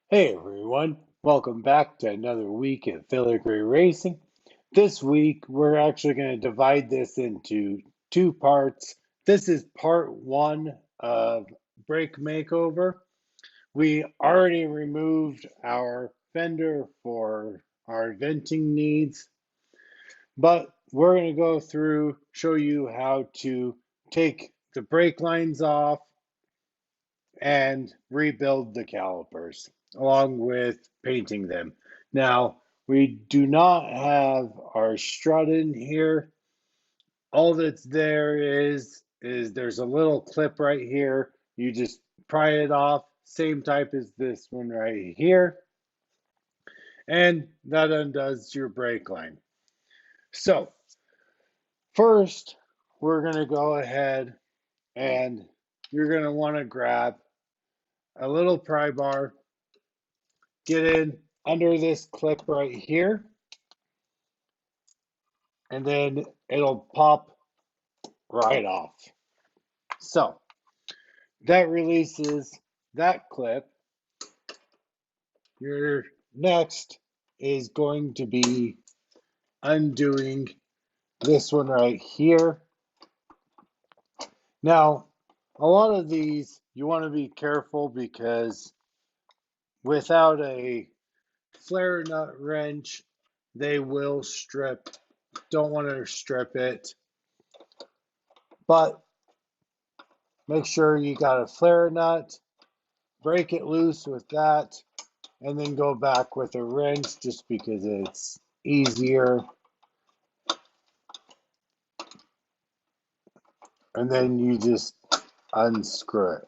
Hey everyone, welcome back to another week of Filigree Racing. This week we're actually going to divide this into two parts. This is part one of brake makeover. We already removed our fender for our venting needs, but we're going to go through, show you how to take the brake lines off and rebuild the calipers along with painting them. Now, we do not have our strut in here. All that's there is there's a little clip right here. You just pry it off, same type as this one right here, and that undoes your brake line. So, first, we're going to go ahead and you're going to want to grab a little pry bar, get in under this clip right here, and then it'll pop right off. So that releases that clip. Your next is going to be undoing this one right here. Now, a lot of these you want to be careful because without a flare nut wrench, they will strip. Don't want to strip it, but make sure you got a flare nut, break it loose with that, and then go back with a wrench just because it's easier. And then you just unscrew it.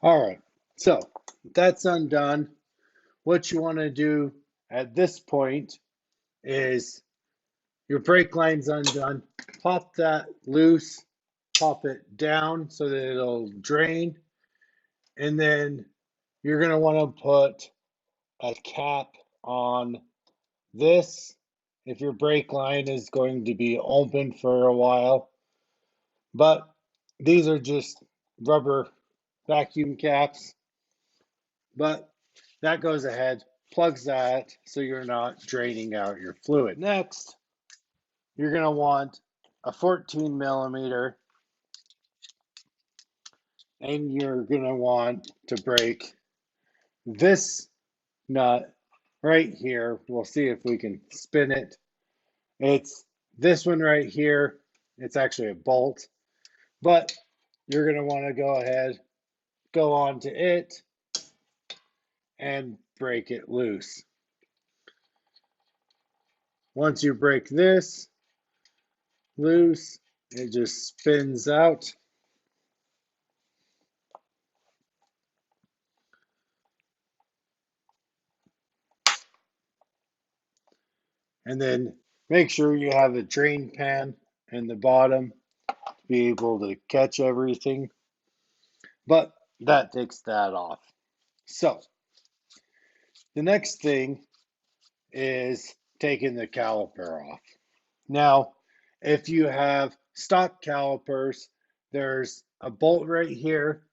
All right, so that's undone. What you want to do at this point is your brake line's undone. Pop that loose, pop it down so that it'll drain. And then you're going to want to put a cap on this if your brake line is going to be open for a while. But these are just rubber vacuum caps. But that goes ahead, plugs that so you're not draining out your fluid. Next, you're going to want a 14 millimeter, and you're going to want to break this nut right here. We'll see if we can spin it. It's this one right here. It's actually a bolt, but you're going to want to go ahead, go onto it, and break it loose. Once you break this loose, it just spins out. And then make sure you have a drain pan in the bottom to be able to catch everything. But that takes that off. So the next thing is taking the caliper off. Now, if you have stock calipers, there's a bolt right here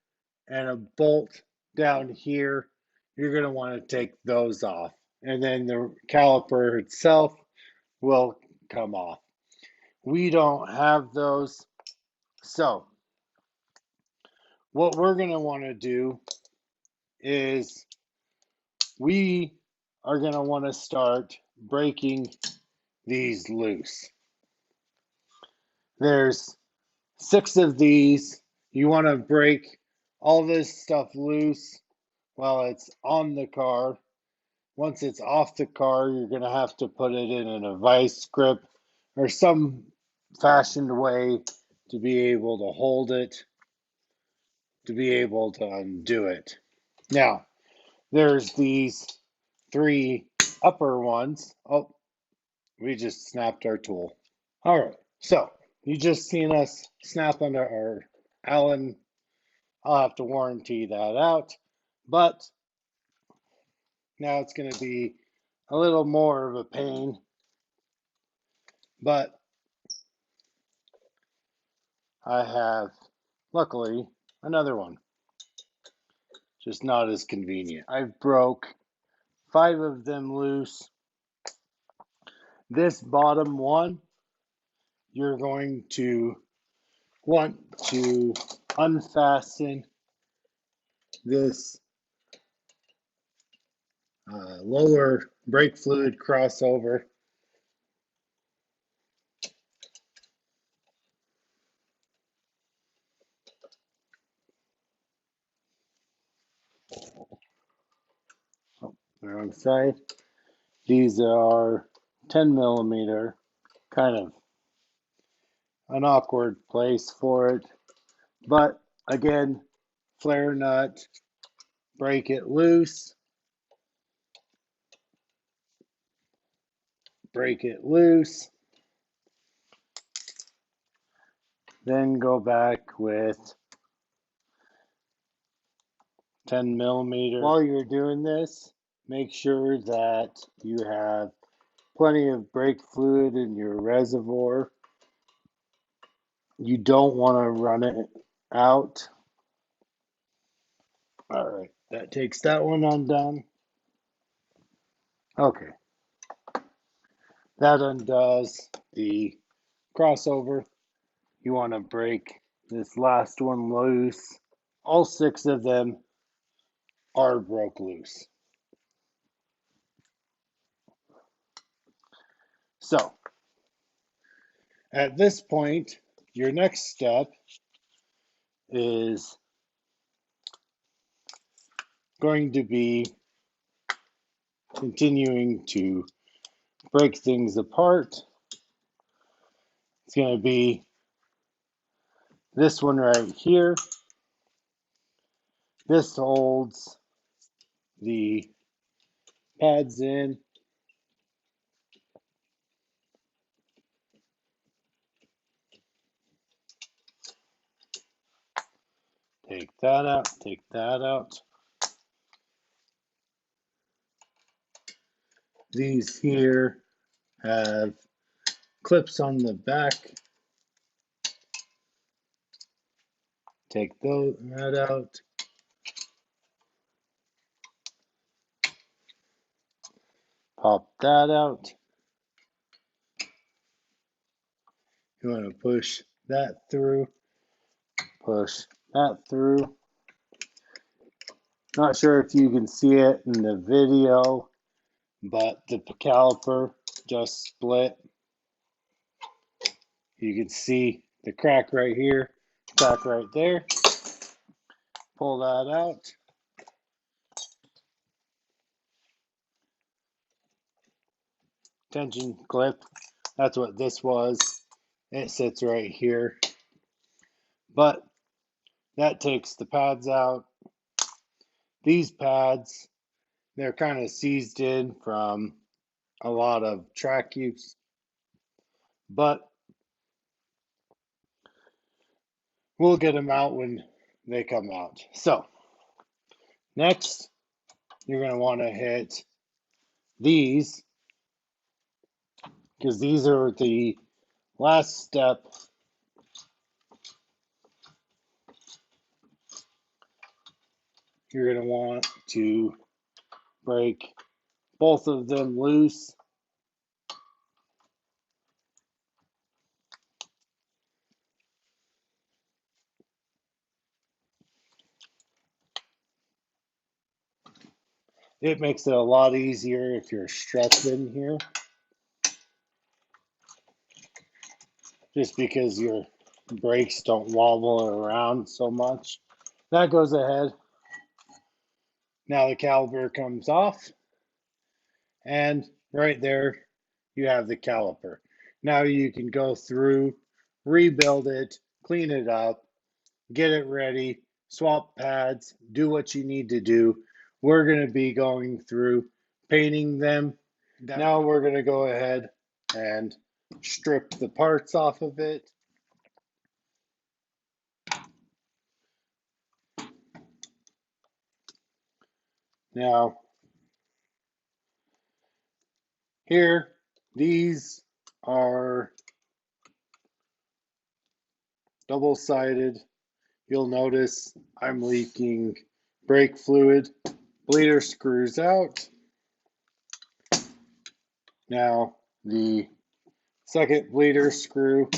and a bolt down here. You're going to want to take those off, and then the caliper itself will come off. We don't have those, so what we're going to want to do is we are going to want to start breaking these loose. There's 6 of these. You want to break all this stuff loose while it's on the car. Once it's off the car, you're going to have to put it in a vice grip or some fashioned way to be able to hold it, to be able to undo it. Now, there's these 3 upper ones. Oh, we just snapped our tool. All right, so you just seen us snap under our Allen. I'll have to warranty that out, but now it's going to be a little more of a pain But I have, luckily, another one, just not as convenient. I've broke 5 of them loose. This bottom one, you're going to want to unfasten this lower brake fluid crossover. Oh, wrong side. These are 10 millimeter, kind of an awkward place for it. But again, flare nut, break it loose, break it loose, then go back with 10 millimeter. While you're doing this, make sure that you have plenty of brake fluid in your reservoir. You don't want to run it out. All right, that takes that one undone. Okay, that undoes the crossover. You want to break this last one loose. All 6 of them are broke loose. So, at this point, your next step is going to be continuing to break things apart. It's going to be this one right here. This holds the pads in. Take that out, take that out. These here have clips on the back. Take that out. Pop that out. You want to push that through. Push that through. Not sure if you can see it in the video, but the caliper just split. You can see the crack right here, crack right there. Pull that out. Tension clip, that's what this was. It sits right here. But that takes the pads out. These pads, they're kind of seized in from a lot of track use. But we'll get them out when they come out. So, next, you're going to want to hit these, because these are the last step. You're going to want to break both of them loose. It makes it a lot easier if you're strapped in here, just because your brakes don't wobble around so much. That goes ahead. Now the caliper comes off, and right there you have the caliper. Now you can go through, rebuild it, clean it up, get it ready, swap pads, do what you need to do. We're going to be going through painting them. Now we're going to go ahead and strip the parts off of it. Now, here, these are double-sided. You'll notice I'm leaking brake fluid. Bleeder screws out. Now the second bleeder screw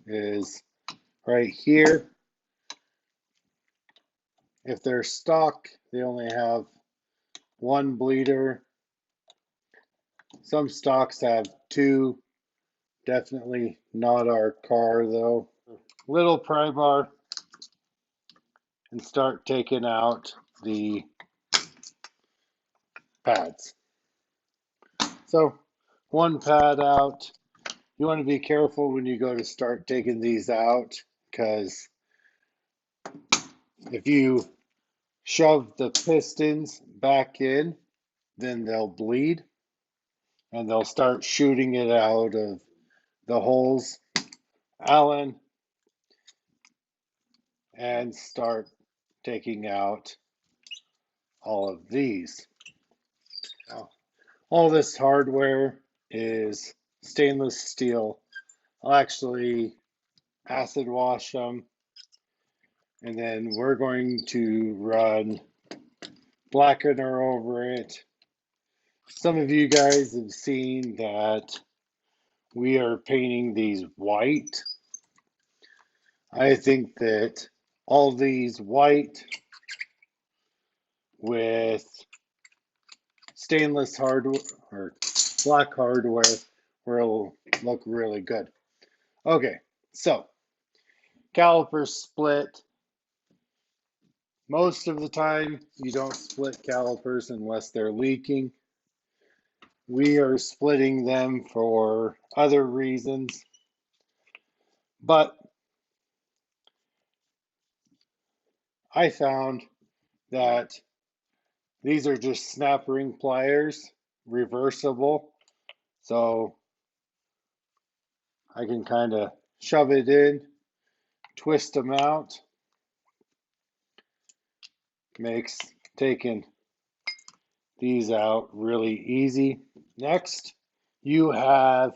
is right here. If they're stock, they only have one bleeder. Some stocks have two. Definitely not our car though. Little pry bar and start taking out the pads. So one pad out. You want to be careful when you go to start taking these out, because if you shove the pistons back in, then they'll bleed and they'll start shooting it out of the holes, Allen, and start taking out all of these. Now, all this hardware is stainless steel. I'll actually acid wash them, and then we're going to run blackener over it. Some of you guys have seen that we are painting these white. I think that all these white with stainless hardware or black hardware will look really good. Okay, so caliper split. Most of the time you don't split calipers unless they're leaking. We are splitting them for other reasons, but I found that these are just snap ring pliers, reversible, so I can kind of shove it in, twist them out. Makes taking these out really easy. Next, you have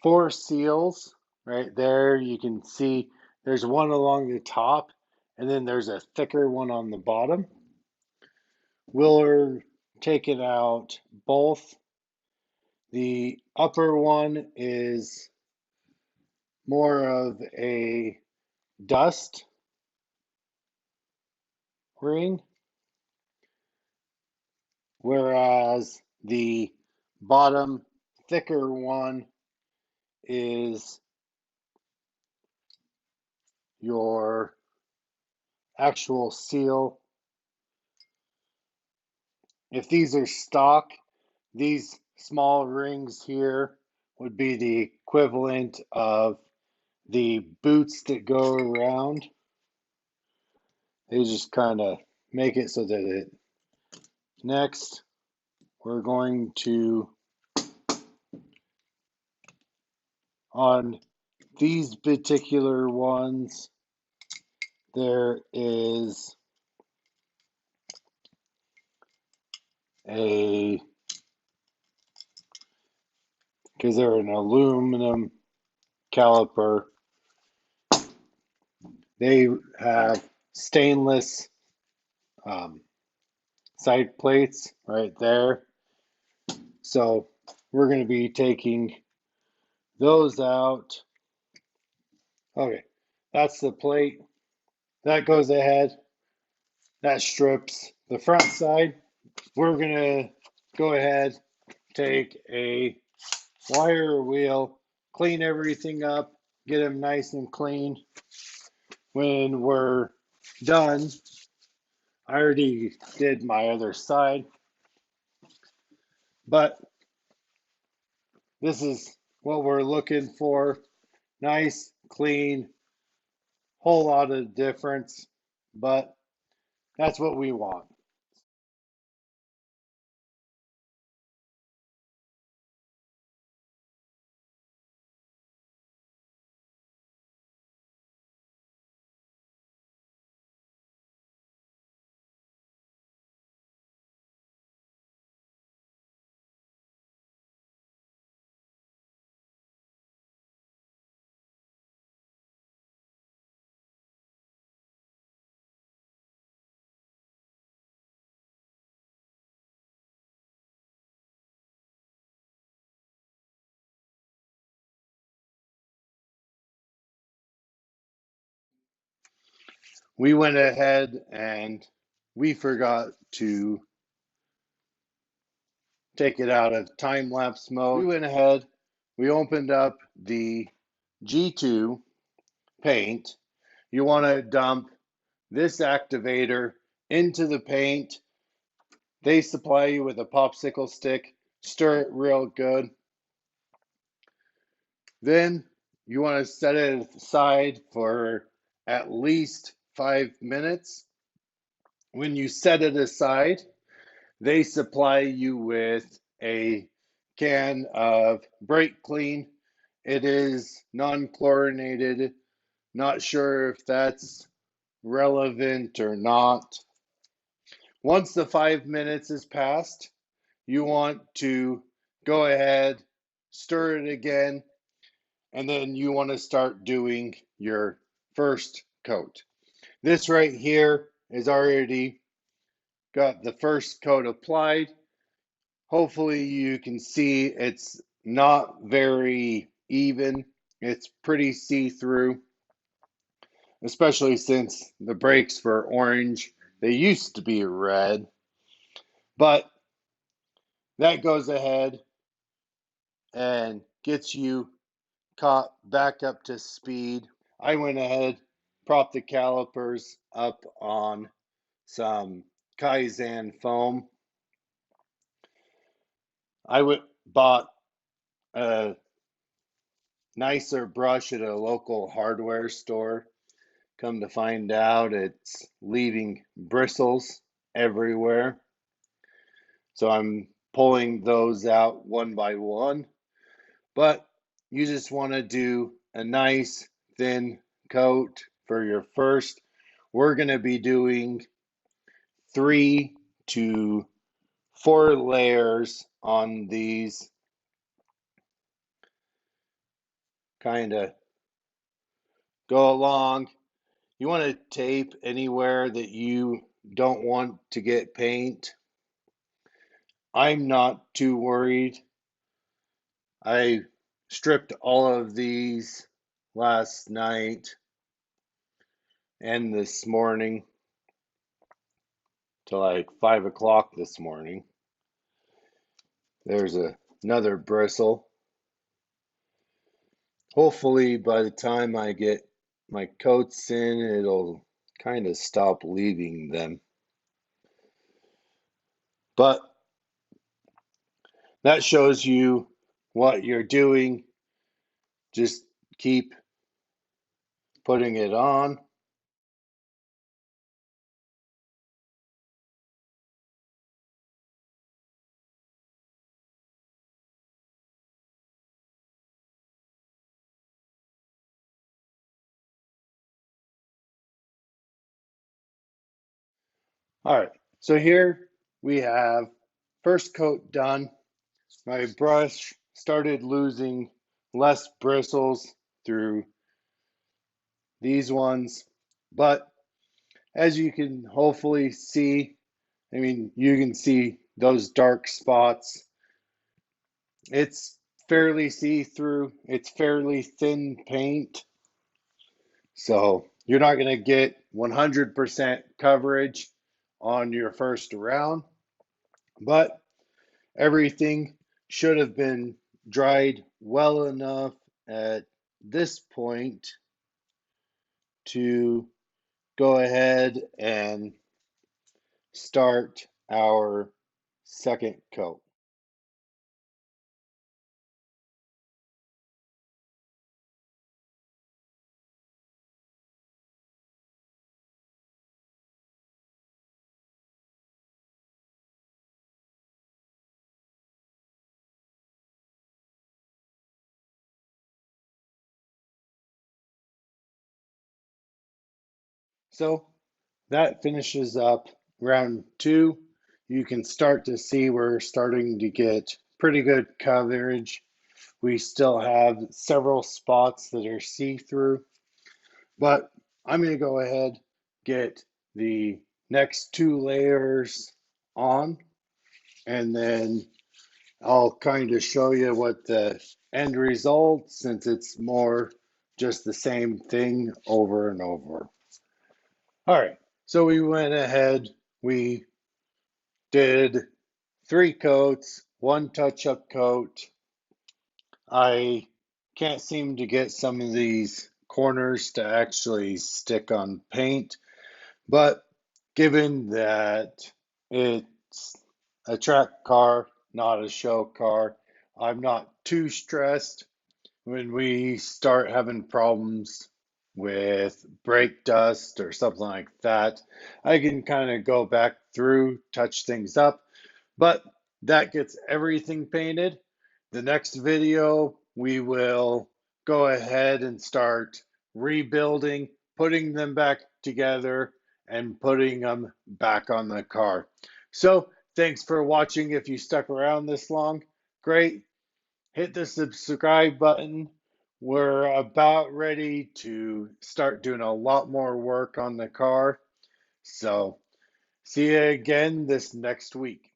4 seals right there. You can see there's one along the top, and then there's a thicker one on the bottom. We're taking out both. The upper one is more of a dust ring, whereas the bottom thicker one is your actual seal. If these are stock, these small rings here would be the equivalent of the boots that go around. They just kind of make it so that it. Next, we're going to, on these particular ones, there is a, because they're an aluminum caliper, they have stainless side plates right there. So we're going to be taking those out. Okay, that's the plate. That goes ahead. That strips the front side. We're going to go ahead, take a wire wheel, clean everything up, get them nice and clean. When we're done, I already did my other side, but this is what we're looking for. Nice, clean, whole lot of difference, but that's what we want. we went ahead and we forgot to take it out of time-lapse mode. We went ahead, we opened up the G2 paint. You want to dump this activator into the paint. They supply you with a popsicle stick. Stir it real good. Then you want to set it aside for at least 5 minutes. When you set it aside, they supply you with a can of brake clean. It is non-chlorinated. Not sure if that's relevant or not. Once the 5 minutes is passed, you want to go ahead, stir it again, and then you want to start doing your first coat. This right here is already got the first coat applied. Hopefully you can see it's not very even. It's pretty see-through, especially since the brakes were orange. They used to be red, but that goes ahead and gets you caught back up to speed. I went ahead, propped the calipers up on some Kaizen foam. Bought a nicer brush at a local hardware store. Come to find out, it's leaving bristles everywhere. So I'm pulling those out one by one. But you just want to do a nice thin coat for your first. We're going to be doing 3 to 4 layers on these. Kind of go along. You want to tape anywhere that you don't want to get paint. I'm not too worried. I stripped all of these last night and this morning to like 5 o'clock this morning. There's another bristle. Hopefully by the time I get my coats in, it'll kind of stop leaving them. But that shows you what you're doing. Just keep putting it on. All right, so here we have first coat done. My brush started losing less bristles through these ones, but as you can hopefully see, I mean, you can see those dark spots. It's fairly see-through. It's fairly thin paint. So you're not going to get 100% coverage on your first round, but everything should have been dried well enough at this point to go ahead and start our second coat. So that finishes up round two. You can start to see we're starting to get pretty good coverage. We still have several spots that are see-through, but I'm going to go ahead, get the next 2 layers on, and then I'll kind of show you what the end result, since it's more just the same thing over and over. All right, so we went ahead, we did 3 coats, 1 touch-up coat. I can't seem to get some of these corners to actually stick on paint, but given that it's a track car, not a show car, I'm not too stressed. When we start having problems with brake dust or something like that, I can kind of go back through, touch things up, but that gets everything painted. The next video, we will go ahead and start rebuilding, putting them back together, and putting them back on the car. So, thanks for watching. If you stuck around this long, great. Hit the subscribe button. We're about ready to start doing a lot more work on the car. So, see you again this next week.